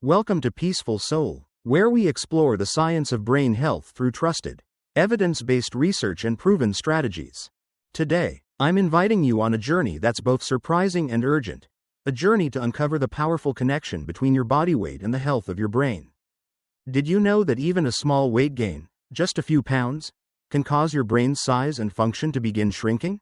Welcome to Peaceful Soul, where we explore the science of brain health through trusted, evidence-based research and proven strategies. Today, I'm inviting you on a journey that's both surprising and urgent, a journey to uncover the powerful connection between your body weight and the health of your brain. Did you know that even a small weight gain, just a few pounds, can cause your brain's size and function to begin shrinking?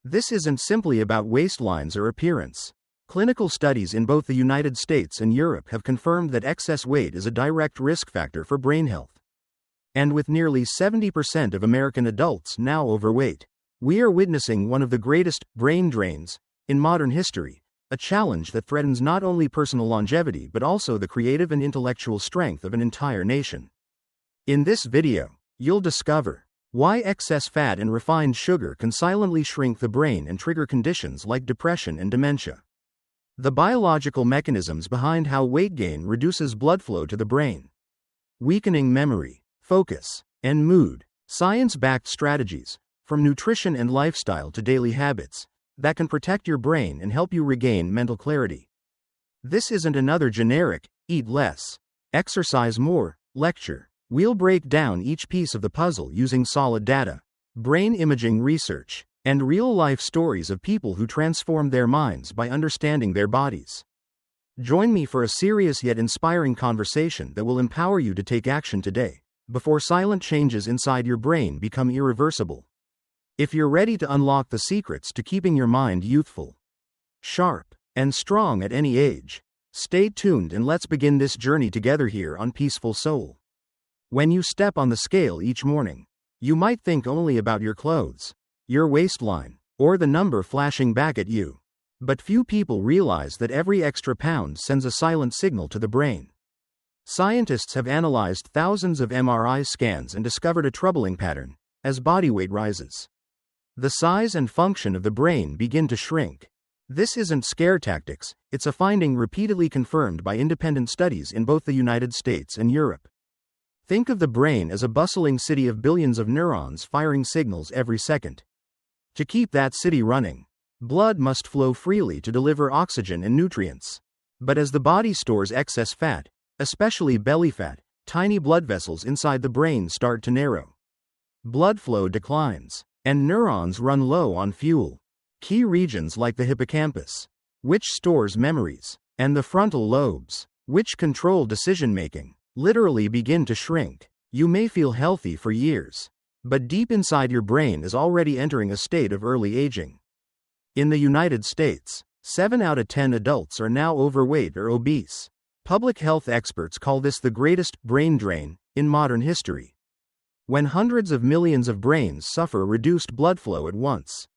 This isn't simply about waistlines or appearance. Clinical studies in both the United States and Europe have confirmed that excess weight is a direct risk factor for brain health. And with nearly 70% of American adults now overweight, we are witnessing one of the greatest brain drains in modern history, a challenge that threatens not only personal longevity but also the creative and intellectual strength of an entire nation. In this video, you'll discover why excess fat and refined sugar can silently shrink the brain and trigger conditions like depression and dementia. The biological mechanisms behind how weight gain reduces blood flow to the brain, weakening memory, focus, and mood. Science-backed strategies, from nutrition and lifestyle to daily habits, that can protect your brain and help you regain mental clarity. This isn't another generic, eat less, exercise more, lecture. We'll break down each piece of the puzzle using solid data, brain imaging research, and real-life stories of people who transformed their minds by understanding their bodies. Join me for a serious yet inspiring conversation that will empower you to take action today, before silent changes inside your brain become irreversible. If you're ready to unlock the secrets to keeping your mind youthful, sharp, and strong at any age, stay tuned and let's begin this journey together here on Peaceful Soul. When you step on the scale each morning, you might think only about your clothes, your waistline, or the number flashing back at you. But few people realize that every extra pound sends a silent signal to the brain. Scientists have analyzed thousands of MRI scans and discovered a troubling pattern. As body weight rises, the size and function of the brain begin to shrink. This isn't scare tactics, it's a finding repeatedly confirmed by independent studies in both the United States and Europe. Think of the brain as a bustling city of billions of neurons firing signals every second. To keep that city running, blood must flow freely to deliver oxygen and nutrients. But as the body stores excess fat, especially belly fat, tiny blood vessels inside the brain start to narrow. Blood flow declines, and neurons run low on fuel. Key regions like the hippocampus, which stores memories, and the frontal lobes, which control decision-making, literally begin to shrink. You may feel healthy for years, but deep inside your brain is already entering a state of early aging. In the United States, 7 out of 10 adults are now overweight or obese. Public health experts call this the greatest brain drain in modern history. When hundreds of millions of brains suffer reduced blood flow at once,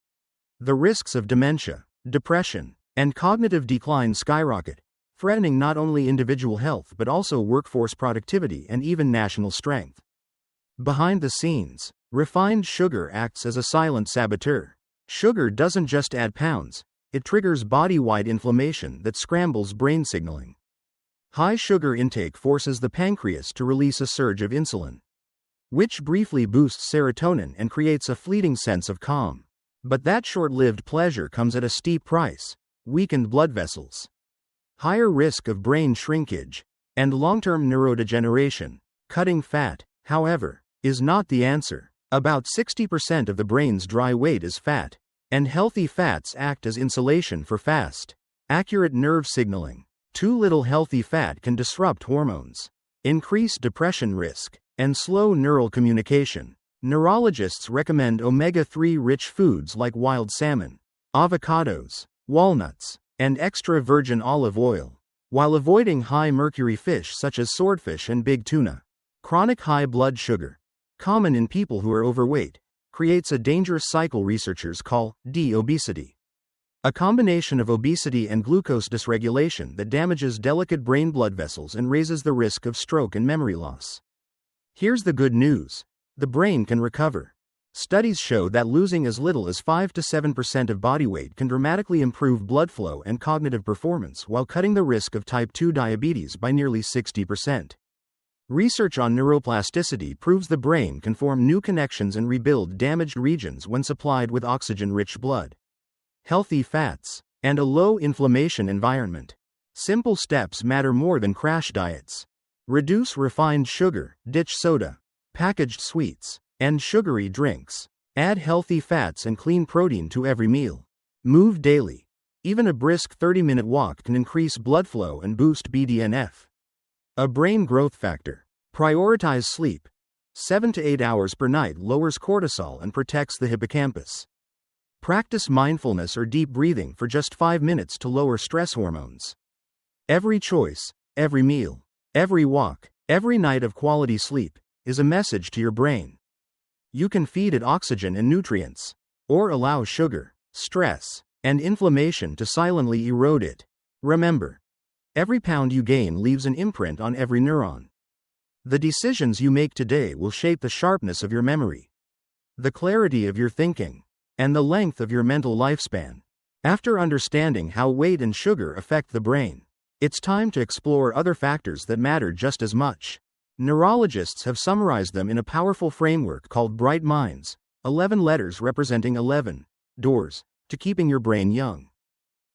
the risks of dementia, depression, and cognitive decline skyrocket, threatening not only individual health but also workforce productivity and even national strength. Behind the scenes, refined sugar acts as a silent saboteur. Sugar doesn't just add pounds, it triggers body-wide inflammation that scrambles brain signaling. High sugar intake forces the pancreas to release a surge of insulin, which briefly boosts serotonin and creates a fleeting sense of calm. But that short-lived pleasure comes at a steep price: weakened blood vessels, higher risk of brain shrinkage, and long-term neurodegeneration. Cutting fat, however, is not the answer. About 60% of the brain's dry weight is fat, and healthy fats act as insulation for fast, accurate nerve signaling. Too little healthy fat can disrupt hormones, increase depression risk, and slow neural communication. Neurologists recommend omega-3 rich foods like wild salmon, avocados, walnuts, and extra virgin olive oil, while avoiding high mercury fish such as swordfish and big tuna. Chronic high blood sugar, common in people who are overweight, creates a dangerous cycle researchers call de-obesity. A combination of obesity and glucose dysregulation that damages delicate brain blood vessels and raises the risk of stroke and memory loss. Here's the good news: the brain can recover. Studies show that losing as little as 5 to 7% of body weight can dramatically improve blood flow and cognitive performance while cutting the risk of type 2 diabetes by nearly 60%. Research on neuroplasticity proves the brain can form new connections and rebuild damaged regions when supplied with oxygen-rich blood, healthy fats, and a low inflammation environment. Simple steps matter more than crash diets. Reduce refined sugar, ditch soda, packaged sweets, and sugary drinks. Add healthy fats and clean protein to every meal. Move daily. Even a brisk 30-minute walk can increase blood flow and boost BDNF. A brain growth factor. Prioritize sleep. 7 to 8 hours per night lowers cortisol and protects the hippocampus. Practice mindfulness or deep breathing for just 5 minutes to lower stress hormones. Every choice, every meal, every walk, every night of quality sleep is a message to your brain. You can feed it oxygen and nutrients, or allow sugar, stress, and inflammation to silently erode it. Remember, every pound you gain leaves an imprint on every neuron. The decisions you make today will shape the sharpness of your memory, the clarity of your thinking, and the length of your mental lifespan. After understanding how weight and sugar affect the brain, it's time to explore other factors that matter just as much. Neurologists have summarized them in a powerful framework called Bright Minds, 11 letters representing 11 doors to keeping your brain young,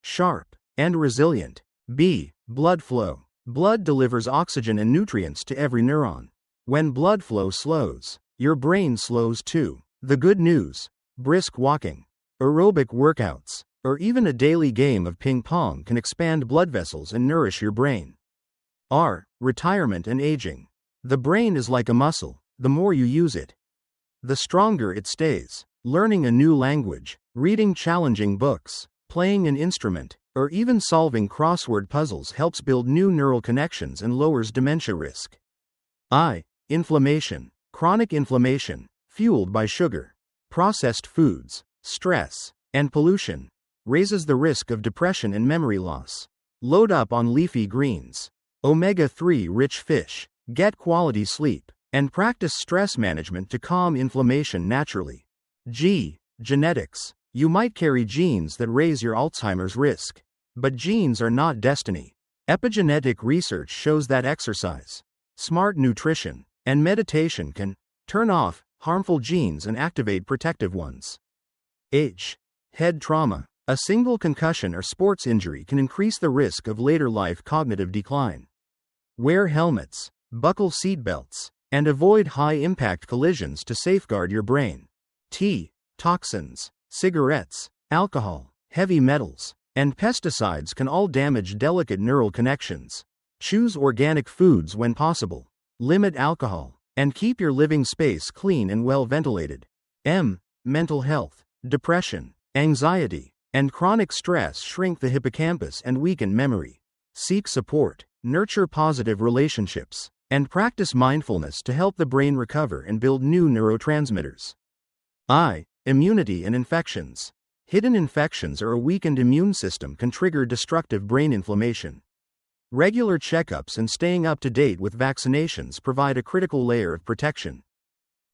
sharp, and resilient. B. Blood flow. Blood delivers oxygen and nutrients to every neuron. When blood flow slows, your brain slows too. The good news: brisk walking, aerobic workouts, or even a daily game of ping pong can expand blood vessels and nourish your brain. R. Retirement and aging. The brain is like a muscle. The more you use it, the stronger it stays. Learning a new language, reading challenging books, playing an instrument, or even solving crossword puzzles helps build new neural connections and lowers dementia risk. I. Inflammation. Chronic inflammation, fueled by sugar, processed foods, stress, and pollution, raises the risk of depression and memory loss. Load up on leafy greens, omega-3 rich fish, get quality sleep, and practice stress management to calm inflammation naturally. G. Genetics. You might carry genes that raise your Alzheimer's risk, but genes are not destiny. Epigenetic research shows that exercise, smart nutrition, and meditation can turn off harmful genes and activate protective ones. H. Head trauma. A single concussion or sports injury can increase the risk of later life cognitive decline. Wear helmets, buckle seatbelts, and avoid high-impact collisions to safeguard your brain. T. Toxins. Cigarettes, alcohol, heavy metals, and pesticides can all damage delicate neural connections. Choose organic foods when possible. Limit alcohol, and keep your living space clean and well ventilated. M. Mental health. Depression, anxiety, and chronic stress shrink the hippocampus and weaken memory. Seek support, nurture positive relationships, and practice mindfulness to help the brain recover and build new neurotransmitters. I. Immunity and infections. Hidden infections or a weakened immune system can trigger destructive brain inflammation. Regular checkups and staying up to date with vaccinations provide a critical layer of protection.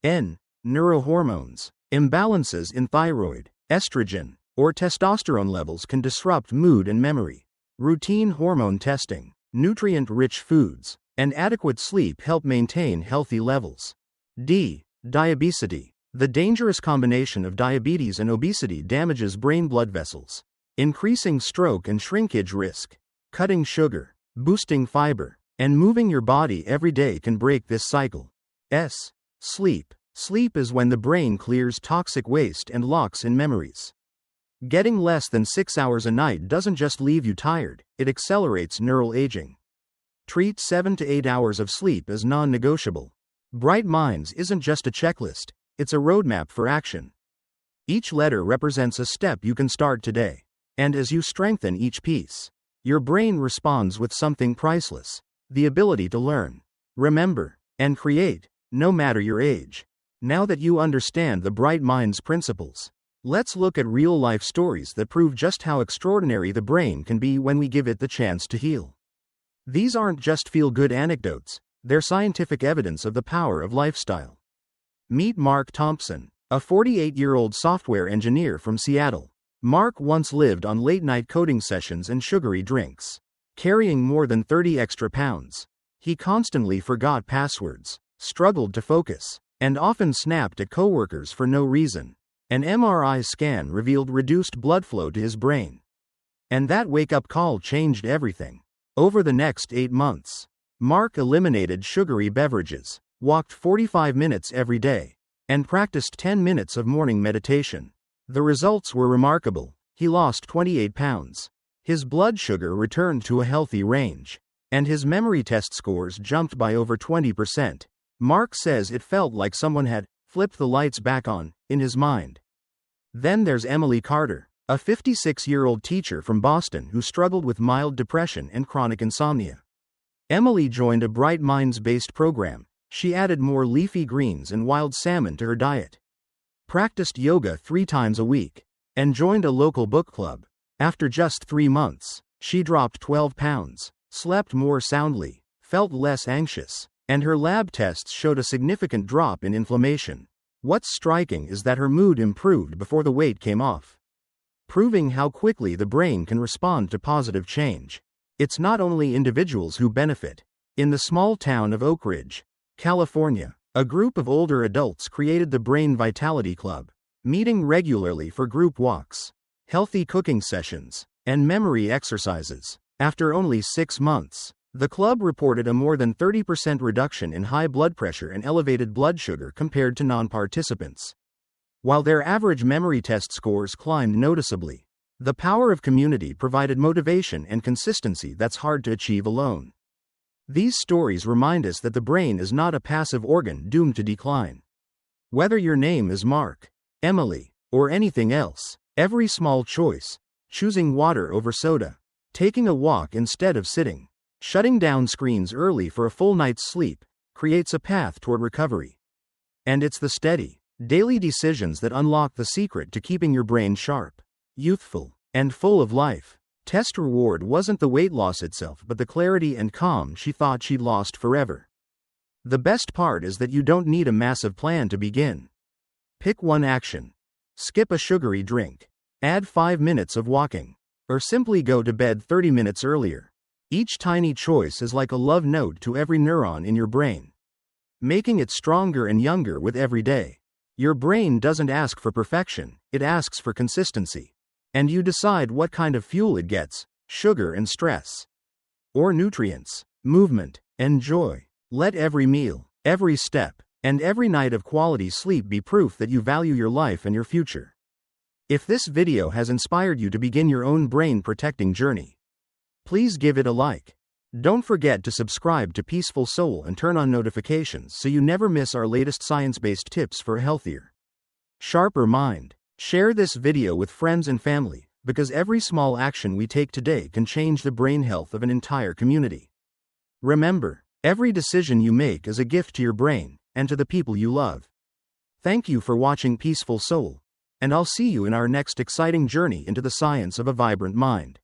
N. Neurohormones. Imbalances in thyroid, estrogen, or testosterone levels can disrupt mood and memory. Routine hormone testing, nutrient-rich foods, and adequate sleep help maintain healthy levels. D. Diabesity. The dangerous combination of diabetes and obesity damages brain blood vessels, increasing stroke and shrinkage risk. Cutting sugar, boosting fiber, and moving your body every day can break this cycle. S. Sleep. Sleep is when the brain clears toxic waste and locks in memories. Getting less than 6 hours a night doesn't just leave you tired, it accelerates neural aging. Treat 7 to 8 hours of sleep as non-negotiable. Bright Minds isn't just a checklist, it's a roadmap for action. Each letter represents a step you can start today. And as you strengthen each piece, your brain responds with something priceless: the ability to learn, remember, and create, no matter your age. Now that you understand the Bright Minds principles, let's look at real-life stories that prove just how extraordinary the brain can be when we give it the chance to heal. These aren't just feel-good anecdotes, they're scientific evidence of the power of lifestyle. Meet Mark Thompson, a 48-year-old software engineer from Seattle. Mark once lived on late-night coding sessions and sugary drinks, carrying more than 30 extra pounds. He constantly forgot passwords, struggled to focus, and often snapped at coworkers for no reason. An MRI scan revealed reduced blood flow to his brain. And that wake-up call changed everything. Over the next 8 months, Mark eliminated sugary beverages, walked 45 minutes every day, and practiced 10 minutes of morning meditation. The results were remarkable. He lost 28 pounds. His blood sugar returned to a healthy range, and his memory test scores jumped by over 20%. Mark says it felt like someone had flipped the lights back on in his mind. Then there's Emily Carter, a 56-year-old teacher from Boston who struggled with mild depression and chronic insomnia. Emily joined a Bright Minds-based program. She added more leafy greens and wild salmon to her diet, practiced yoga 3 times a week, and joined a local book club. After just 3 months, she dropped 12 pounds, slept more soundly, felt less anxious, and her lab tests showed a significant drop in inflammation. What's striking is that her mood improved before the weight came off, proving how quickly the brain can respond to positive change. It's not only individuals who benefit. In the small town of Oak Ridge, California, a group of older adults created the Brain Vitality Club, meeting regularly for group walks, healthy cooking sessions, and memory exercises. After only 6 months, the club reported a more than 30% reduction in high blood pressure and elevated blood sugar compared to non-participants. While their average memory test scores climbed noticeably, the power of community provided motivation and consistency that's hard to achieve alone. These stories remind us that the brain is not a passive organ doomed to decline. Whether your name is Mark, Emily, or anything else, every small choice, choosing water over soda, taking a walk instead of sitting, shutting down screens early for a full night's sleep, creates a path toward recovery. And it's the steady, daily decisions that unlock the secret to keeping your brain sharp, youthful, and full of life. Test reward wasn't the weight loss itself but the clarity and calm she thought she'd lost forever. The best part is that you don't need a massive plan to begin. Pick one action. Skip a sugary drink. Add 5 minutes of walking. Or simply go to bed 30 minutes earlier. Each tiny choice is like a love note to every neuron in your brain, making it stronger and younger with every day. Your brain doesn't ask for perfection, it asks for consistency. And you decide what kind of fuel it gets: sugar and stress, or nutrients, movement, and joy. Let every meal, every step, and every night of quality sleep be proof that you value your life and your future. If this video has inspired you to begin your own brain-protecting journey, please give it a like. Don't forget to subscribe to Peaceful Soul and turn on notifications so you never miss our latest science-based tips for a healthier, sharper mind. Share this video with friends and family, because every small action we take today can change the brain health of an entire community. Remember, every decision you make is a gift to your brain and to the people you love. Thank you for watching Peaceful Soul, and I'll see you in our next exciting journey into the science of a vibrant mind.